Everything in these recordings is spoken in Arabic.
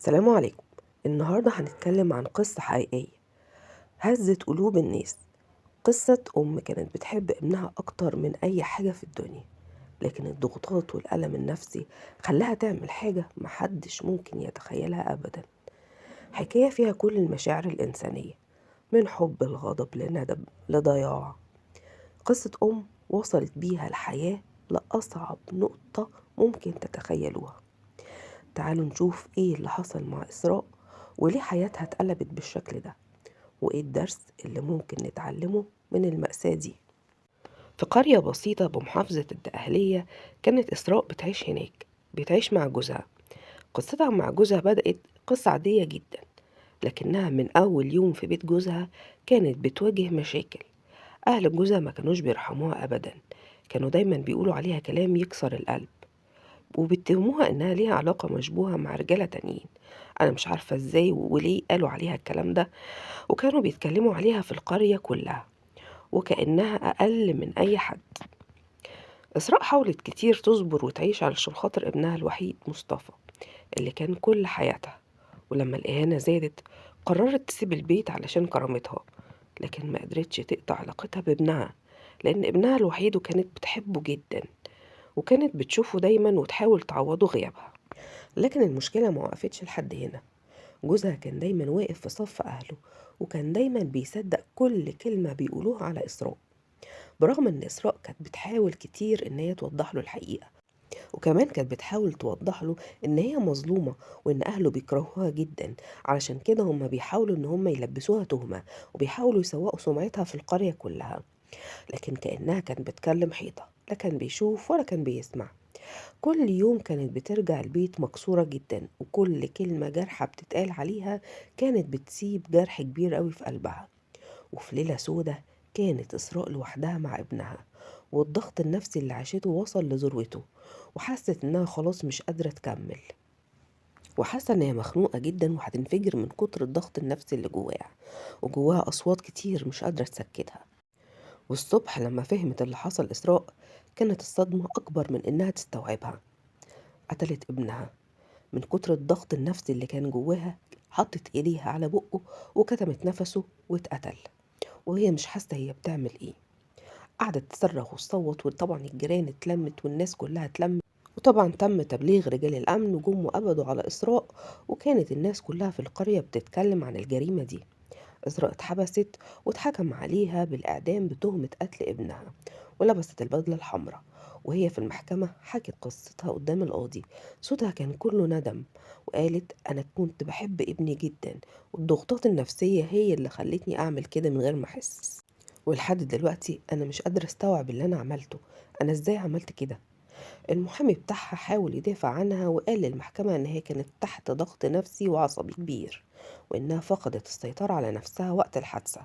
السلام عليكم. النهاردة هنتكلم عن قصة حقيقية هزت قلوب الناس. قصة أم كانت بتحب ابنها أكتر من أي حاجة في الدنيا، لكن الضغوطات والألم النفسي خلاها تعمل حاجة محدش ممكن يتخيلها أبدا. حكاية فيها كل المشاعر الإنسانية، من حب الغضب لندم لضياع. قصة أم وصلت بيها الحياة لأصعب نقطة ممكن تتخيلوها. تعالوا نشوف ايه اللي حصل مع إسراء، وليه حياتها اتقلبت بالشكل ده، وايه الدرس اللي ممكن نتعلمه من المأساة دي. في قرية بسيطة بمحافظة الدقهلية كانت إسراء بتعيش هناك، بتعيش مع جوزها. قصتها مع جوزها بدأت قصة عادية جدا، لكنها من أول يوم في بيت جوزها كانت بتواجه مشاكل. أهل جوزها ما كانوش بيرحموها أبدا، كانوا دايما بيقولوا عليها كلام يكسر القلب، وبيتهموها إنها ليها علاقة مشبوهة مع رجالة تانيين. أنا مش عارفة إزاي وليه قالوا عليها الكلام ده، وكانوا بيتكلموا عليها في القرية كلها وكأنها أقل من أي حد. إسراء حاولت كتير تصبر وتعيش علشان خاطر ابنها الوحيد مصطفى اللي كان كل حياتها، ولما الإهانة زادت قررت تسيب البيت علشان كرامتها، لكن ما قدرتش تقطع علاقتها بابنها، لأن ابنها الوحيد وكانت بتحبه جدا، وكانت بتشوفه دايما وتحاول تعوضه غيابها. لكن المشكلة ما وقفتش لحد هنا. جوزها كان دايما واقف في صف أهله، وكان دايما بيصدق كل كلمة بيقولوها على إسراء، برغم إن إسراء كانت بتحاول كتير إن هي توضح له الحقيقة، وكمان كانت بتحاول توضح له إن هي مظلومة وإن أهله بيكرهوها جدا، علشان كده هما بيحاولوا إن هما يلبسوها تهمة وبيحاولوا يسوقوا سمعتها في القرية كلها. لكن كأنها كانت بتكلم حيطة، لا كان بيشوف ولا كان بيسمع. كل يوم كانت بترجع البيت مكسورة جدا، وكل كلمة جارحة بتتقال عليها كانت بتسيب جرح كبير قوي في قلبها. وفي ليلة سودة كانت إسراء لوحدها مع ابنها، والضغط النفسي اللي عاشته وصل لذروته، وحست إنها خلاص مش قادرة تكمل، وحاسة إن هي مخنوقة جدا وهتنفجر من كتر الضغط النفسي اللي جواها، وجواها أصوات كتير مش قادرة تسكتها. والصبح لما فهمت اللي حصل إسراء، كانت الصدمة أكبر من إنها تستوعبها. قتلت ابنها من كتر الضغط النفسي اللي كان جواها. حطت ايديها على بقه وكتمت نفسه واتقتل، وهي مش حاسه هي بتعمل ايه. قعدت تصرخ وتصوت، وطبعا الجيران اتلمت والناس كلها اتلمت، وطبعا تم تبليغ رجال الامن وجم وقبضوا على اسراء، وكانت الناس كلها في القريه بتتكلم عن الجريمه دي. إسراء اتحبست واتحكم عليها بالإعدام بتهمة قتل ابنها، ولبست البدلة الحمراء. وهي في المحكمة حكت قصتها قدام القاضي، صوتها كان كله ندم، وقالت أنا كنت بحب ابني جدا، والضغوطات النفسية هي اللي خلتني أعمل كده من غير ما أحس، ولحد دلوقتي أنا مش قادرة أستوعب اللي أنا عملته. أنا إزاي عملت كده؟ المحامي بتاعها حاول يدافع عنها وقال للمحكمة إن هي كانت تحت ضغط نفسي وعصبي كبير، وإنها فقدت السيطرة على نفسها وقت الحادثة.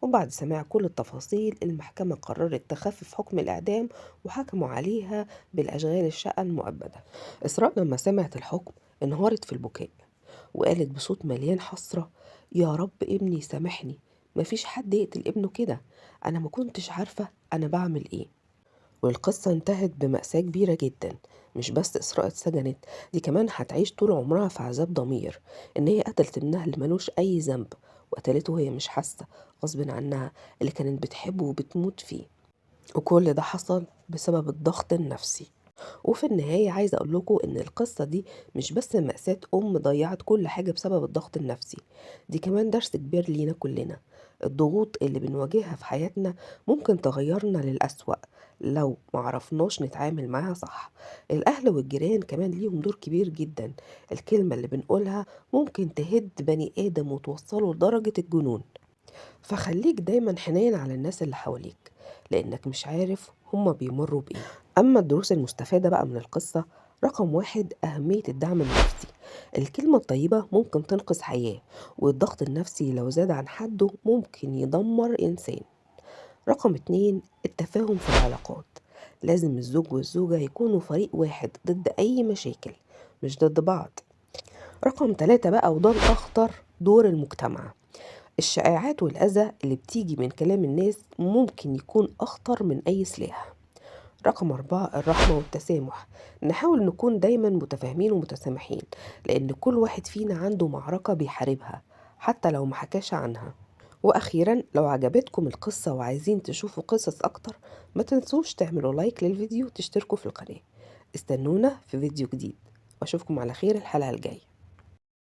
وبعد سماع كل التفاصيل المحكمة قررت تخفف حكم الإعدام، وحكموا عليها بالأشغال الشقة المؤبدة. إسراء لما سمعت الحكم انهارت في البكاء، وقالت بصوت مليان حسرة: يا رب ابني سامحني، مفيش حد يقتل ابنه كده، أنا ما كنتش عارفة أنا بعمل إيه. والقصة انتهت بمأساة كبيرة جدا. مش بس إسراء اتسجنت، دي كمان هتعيش طول عمرها في عذاب ضمير، إن هي قتلت ابنها اللي ملوش أي ذنب، وقتلته وهي مش حاسة، غصب عنها، اللي كانت بتحبه وبتموت فيه. وكل ده حصل بسبب الضغط النفسي. وفي النهاية عايزة أقول لكم إن القصة دي مش بس مأساة أم ضيعت كل حاجة بسبب الضغط النفسي، دي كمان درس كبير لينا كلنا. الضغوط اللي بنواجهها في حياتنا ممكن تغيرنا للأسوأ لو معرفناش نتعامل معاها صح. الأهل والجيران كمان ليهم دور كبير جدا، الكلمة اللي بنقولها ممكن تهد بني آدم وتوصله لدرجة الجنون. فخليك دايما حنين على الناس اللي حواليك، لأنك مش عارف هما بيمروا بإيه. أما الدروس المستفادة بقى من القصة: رقم واحد، أهمية الدعم النفسي. الكلمة الطيبة ممكن تنقذ حياة، والضغط النفسي لو زاد عن حده ممكن يدمر إنسان. رقم اتنين، التفاهم في العلاقات. لازم الزوج والزوجة يكونوا فريق واحد ضد أي مشاكل، مش ضد بعض. رقم تلاتة بقى، وده الأخطر، دور المجتمع. الشائعات والأذى اللي بتيجي من كلام الناس ممكن يكون أخطر من أي سلاح. رقم 4 الرحمة والتسامح. نحاول نكون دايما متفاهمين ومتسامحين، لأن كل واحد فينا عنده معركة بيحاربها حتى لو محكاش عنها. وأخيرا، لو عجبتكم القصة وعايزين تشوفوا قصص أكتر، ما تنسوش تعملوا لايك للفيديو وتشتركوا في القناة. استنونا في فيديو جديد، وأشوفكم على خير الحلقة الجاية.